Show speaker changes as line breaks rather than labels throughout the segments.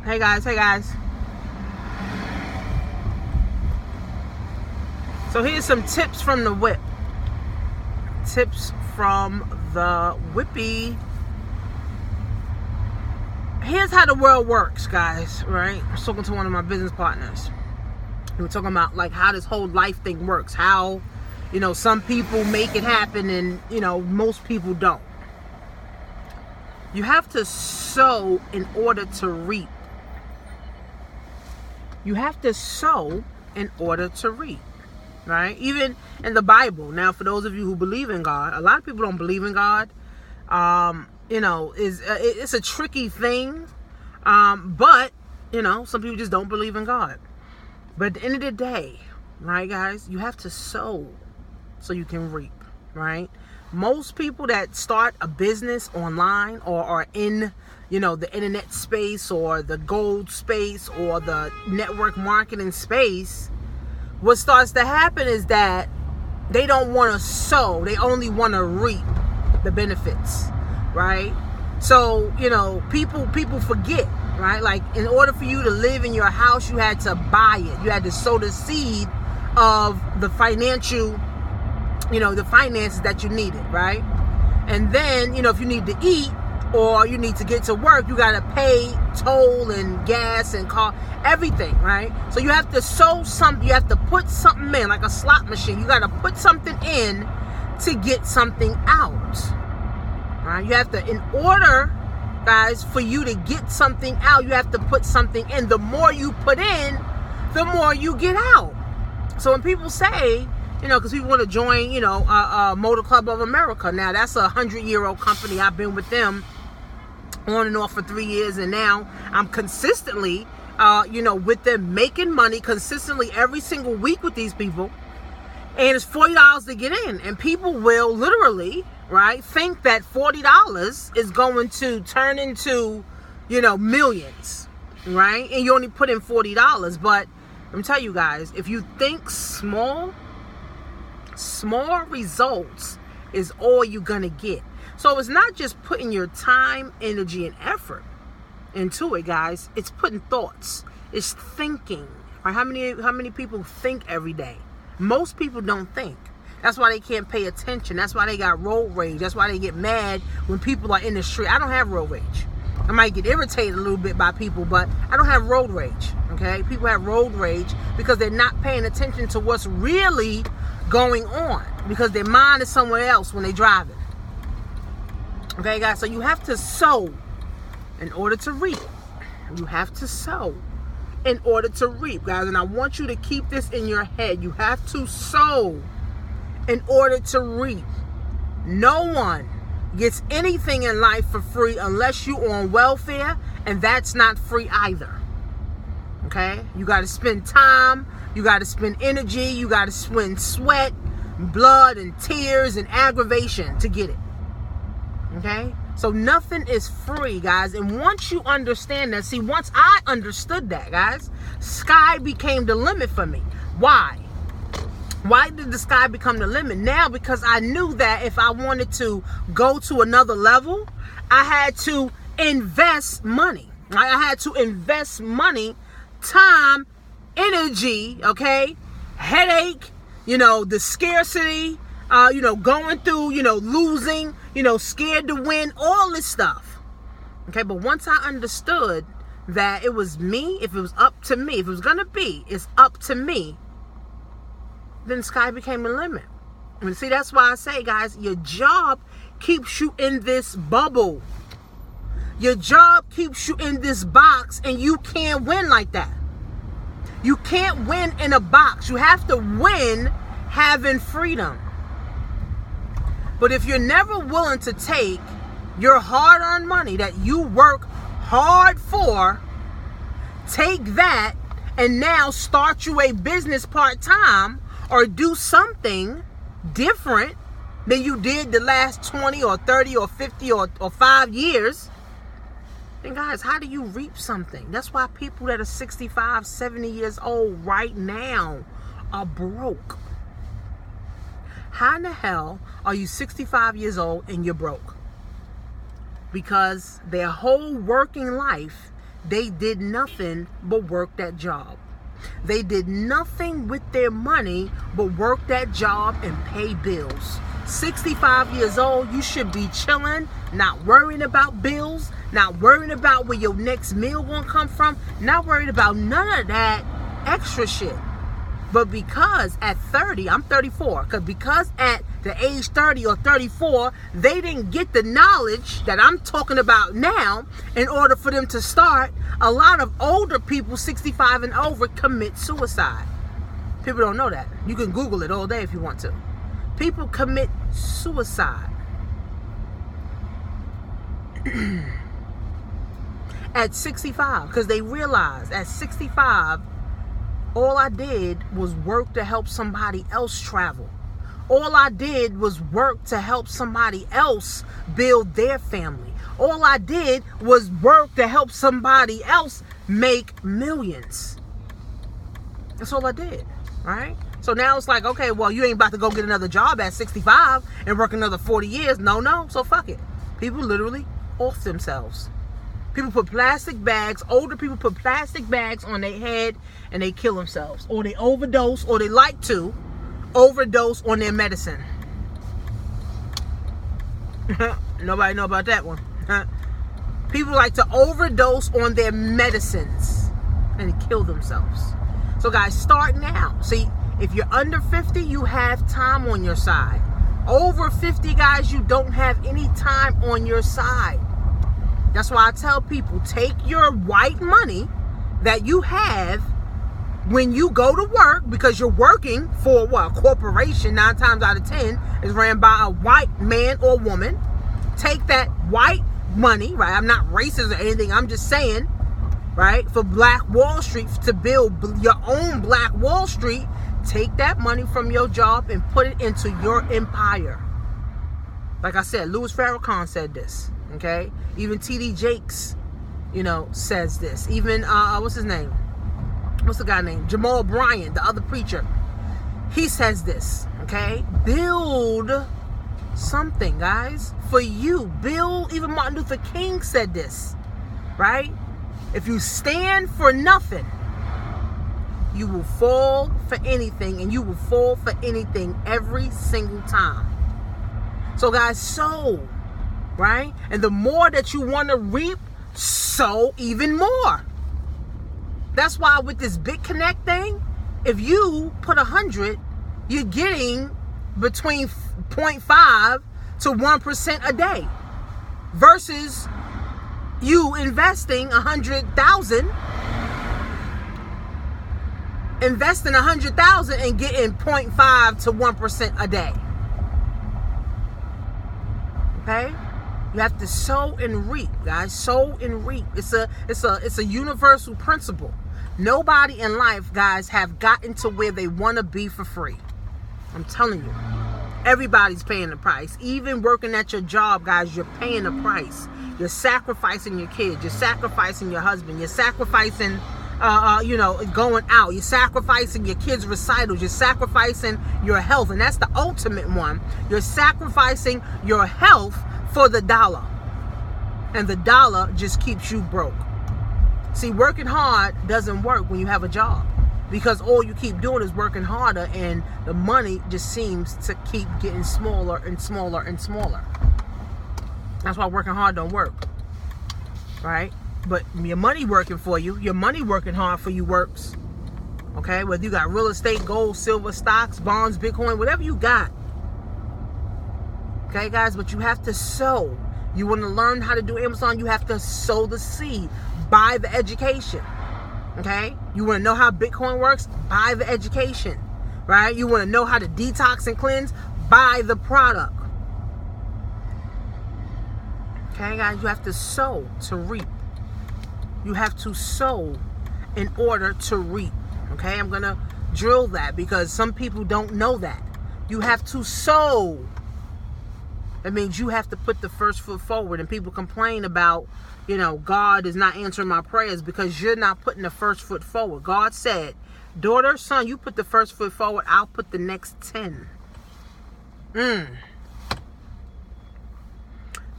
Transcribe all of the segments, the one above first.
Hey guys. So here's some tips from the whip. Tips from the whippy. Here's how the world works, guys, right? I was talking to one of my business partners. We were talking about like how this whole life thing works. How, some people make it happen and, most people don't. You have to sow in order to reap. You have to sow in order to reap, right? Even in the Bible. Now, for those of you who believe in God, a lot of people don't believe in God. It's a tricky thing. But some people just don't believe in God. But at the end of the day, right, guys, you have to sow so you can reap, right? Most people that start a business online or are in the internet space or the gold space or the network marketing space, what starts to happen is that they don't want to sow. They only want to reap the benefits, right? So, people forget, right? Like, in order for you to live in your house, you had to buy it. You had to sow the seed of the financial, the finances that you needed, right? And then, if you need to eat, or you need to get to work, you got to pay toll and gas and car, everything, right? So you have to sow something. You have to put something in, like a slot machine. You got to put something in to get something out, right? You have to, in order, guys, for you to get something out, you have to put something in. The more you put in, the more you get out. So when people say, because people want to join, Motor Club of America. Now, that's a 100-year-old company. I've been with them on and off for 3 years, and now I'm consistently, with them, making money consistently every single week with these people, and it's $40 to get in, and people will literally, right, think that $40 is going to turn into, millions, right, and you only put in $40, but let me tell you guys, if you think small results is all you're gonna get. So it's not just putting your time, energy, and effort into it, guys. It's putting thoughts. It's thinking. Right? How many people think every day? Most people don't think. That's why they can't pay attention. That's why they got road rage. That's why they get mad when people are in the street. I don't have road rage. I might get irritated a little bit by people, but I don't have road rage. Okay? People have road rage because they're not paying attention to what's really going on, because their mind is somewhere else when they're driving. Okay, guys, so you have to sow in order to reap. You have to sow in order to reap, guys, and I want you to keep this in your head. You have to sow in order to reap. No one gets anything in life for free unless you're on welfare, and that's not free either. Okay, you got to spend time, you got to spend energy, you got to spend sweat, blood, and tears and aggravation to get it. Okay, so nothing is free, guys. And once you understand that, once I understood that, guys, sky became the limit for me. Why did the sky become the limit? Now, because I knew that if I wanted to go to another level, I had to invest money. I had to invest money, time, energy, okay, headache, the scarcity, going through, losing, scared to win, all this stuff. Okay, but once I understood that it was me, if it was up to me, if it was going to be, it's up to me, then the sky became the limit. And see, that's why I say, guys, your job keeps you in this bubble. Your job keeps you in this box, and you can't win like that. You can't win in a box. You have to win having freedom. But if you're never willing to take your hard-earned money that you work hard for, take that and now start you a business part-time or do something different than you did the last 20 or 30 or 50 or 5 years, then guys, how do you reap something? That's why people that are 65, 70 years old right now are broke. How in the hell are you 65 years old and you're broke? Because their whole working life, they did nothing but work that job. They did nothing with their money but work that job and pay bills. 65 years old, you should be chilling, not worrying about bills, not worrying about where your next meal gonna come from, not worried about none of that extra shit. But because at 30, I'm 34, because at the age 30 or 34, they didn't get the knowledge that I'm talking about now in order for them to start, a lot of older people, 65 and over, commit suicide. People don't know that. You can Google it all day if you want to. People commit suicide. At 65, because they realized at 65, all I did was work to help somebody else travel. All I did was work to help somebody else build their family. All I did was work to help somebody else make millions. That's all I did, right? So now it's like, okay, well, you ain't about to go get another job at 65 and work another 40 years. No, so fuck it. People literally off themselves. People put plastic bags, older people put plastic bags on their head and they kill themselves. Or they overdose, or they like to overdose on their medicine. Nobody know about that one. People like to overdose on their medicines and kill themselves. So guys, start now. See, if you're under 50, you have time on your side. Over 50, guys, you don't have any time on your side. That's why I tell people, take your white money that you have when you go to work, because you're working for what? A corporation, 9 times out of 10 is ran by a white man or woman. Take that white money, right? I'm not racist or anything. I'm just saying, right? For Black Wall Street, to build your own Black Wall Street, take that money from your job and put it into your empire. Like I said, Louis Farrakhan said this. Okay, even T.D. Jakes, says this. Even what's his name? What's the guy named? Jamal Bryant, the other preacher. He says this. Okay, build something, guys, for you. Build. Even Martin Luther King said this, right? If you stand for nothing, you will fall for anything, and you will fall for anything every single time. So, guys, sow. Right? And the more that you want to reap, sow even more. That's why with this Big Connect thing, if you put 100, you're getting between 0.5 to 1% a day. Versus you investing 100,000, and getting 0.5 to 1% a day. Okay? You have to sow and reap, guys. Sow and reap. It's a universal principle. Nobody in life, guys, have gotten to where they want to be for free. I'm telling you. Everybody's paying the price. Even working at your job, guys, you're paying the price. You're sacrificing your kids. You're sacrificing your husband. You're sacrificing, going out. You're sacrificing your kids' recitals. You're sacrificing your health. And that's the ultimate one. You're sacrificing your health for the dollar. And the dollar just keeps you broke. See, working hard doesn't work when you have a job, because all you keep doing is working harder, and the money just seems to keep getting smaller and smaller and smaller. That's why working hard don't work, right? But your money working for you, your money working hard for you works. Okay, whether you got real estate, gold, silver, stocks, bonds, Bitcoin, whatever you got. Okay, guys, but you have to sow. You want to learn how to do Amazon, you have to sow the seed. Buy the education. Okay? You want to know how Bitcoin works? Buy the education. Right? You want to know how to detox and cleanse? Buy the product. Okay, guys, you have to sow to reap. You have to sow in order to reap. Okay? I'm going to drill that because some people don't know that. You have to sow. That means you have to put the first foot forward. And people complain about, God is not answering my prayers because you're not putting the first foot forward. God said, daughter, son, you put the first foot forward, I'll put the next 10.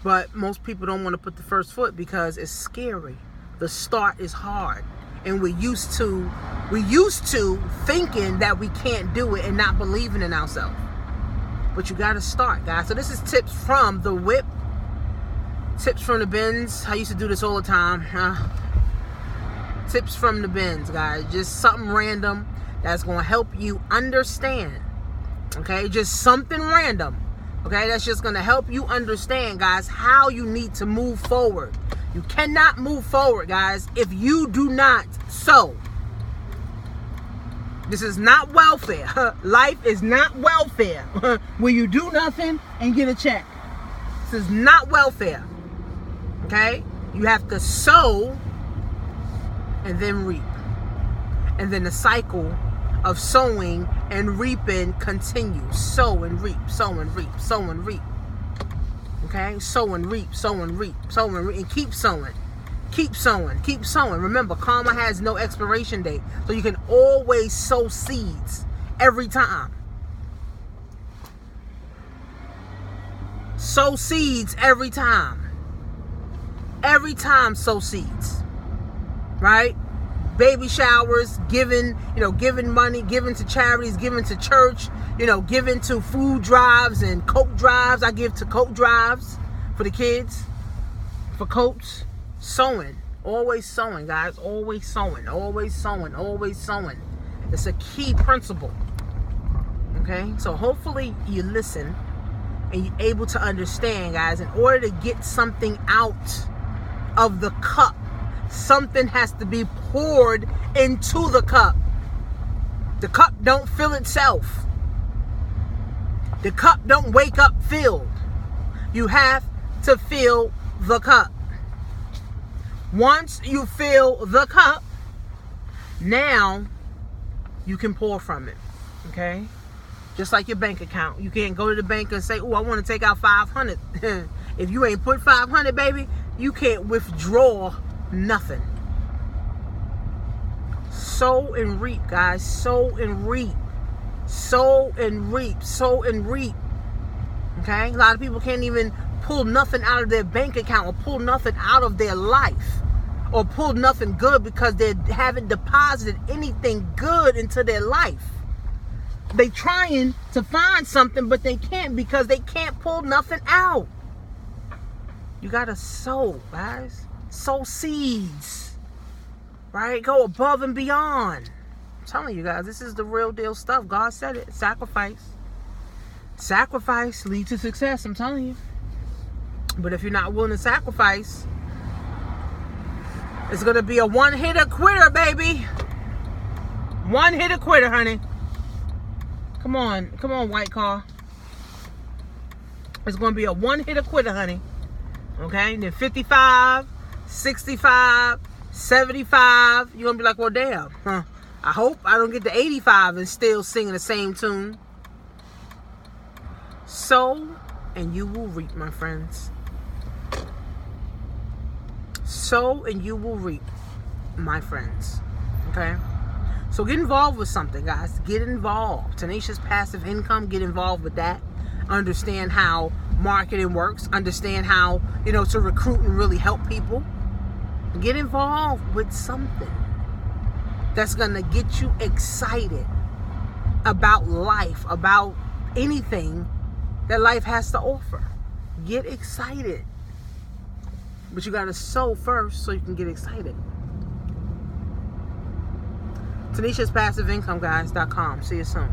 But most people don't want to put the first foot because it's scary. The start is hard. And we're used to thinking that we can't do it and not believing in ourselves. But you got to start, guys. So this is tips from the whip. Tips from the bins. I used to do this all the time. Tips from the bins, guys. Just something random that's going to help you understand. Okay? Just something random. Okay? That's just going to help you understand, guys, how you need to move forward. You cannot move forward, guys, if you do not sow. This is not welfare. Life is not welfare where you do nothing and get a check. This is not welfare. Okay? You have to sow and then reap. And then the cycle of sowing and reaping continues. Sow and reap, sow and reap, sow and reap. Okay? Sow and reap, sow and reap, sow and reap. And keep sowing. Keep sowing. Keep sowing. Remember, karma has no expiration date. So you can always sow seeds every time. Sow seeds every time. Every time sow seeds. Right? Baby showers, giving money, giving to charities, giving to church, giving to food drives and coat drives. I give to coat drives for the kids, for coats. Sowing. Always sowing, guys. Always sowing. Always sowing. Always sowing. It's a key principle. Okay? So hopefully you listen and you're able to understand, guys. In order to get something out of the cup, something has to be poured into the cup. The cup don't fill itself. The cup don't wake up filled. You have to fill the cup. Once you fill the cup, now you can pour from it. Okay? Just like your bank account. You can't go to the bank and say, "Oh, I want to take out 500." If you ain't put 500, baby, you can't withdraw nothing. Sow and reap, guys. Sow and reap. Sow and reap. Sow and reap. Okay? A lot of people can't even pull nothing out of their bank account or pull nothing out of their life or pull nothing good because they haven't deposited anything good into their life. They trying to find something, but they can't because they can't pull nothing out. You gotta sow, guys. Sow seeds. Right? Go above and beyond. I'm telling you guys, this is the real deal stuff. God said it. Sacrifice. Sacrifice leads to success. I'm telling you. But if you're not willing to sacrifice, it's going to be a one-hitter quitter, baby. One-hitter quitter, honey. Come on, white car. It's going to be a one-hitter quitter, honey. Okay? Then 55, 65, 75. You're going to be like, well, damn. Huh. I hope I don't get to 85 and still singing the same tune. Sow and you will reap, my friends. Sow and you will reap, my friends. Okay? So get involved with something, guys. Get involved. Tenacious Passive Income, get involved with that. Understand how marketing works. Understand how, to recruit and really help people. Get involved with something that's going to get you excited about life, about anything that life has to offer. Get excited. But you got to sow first so you can get excited. TenaciousPassiveIncome, guys.com. See you soon.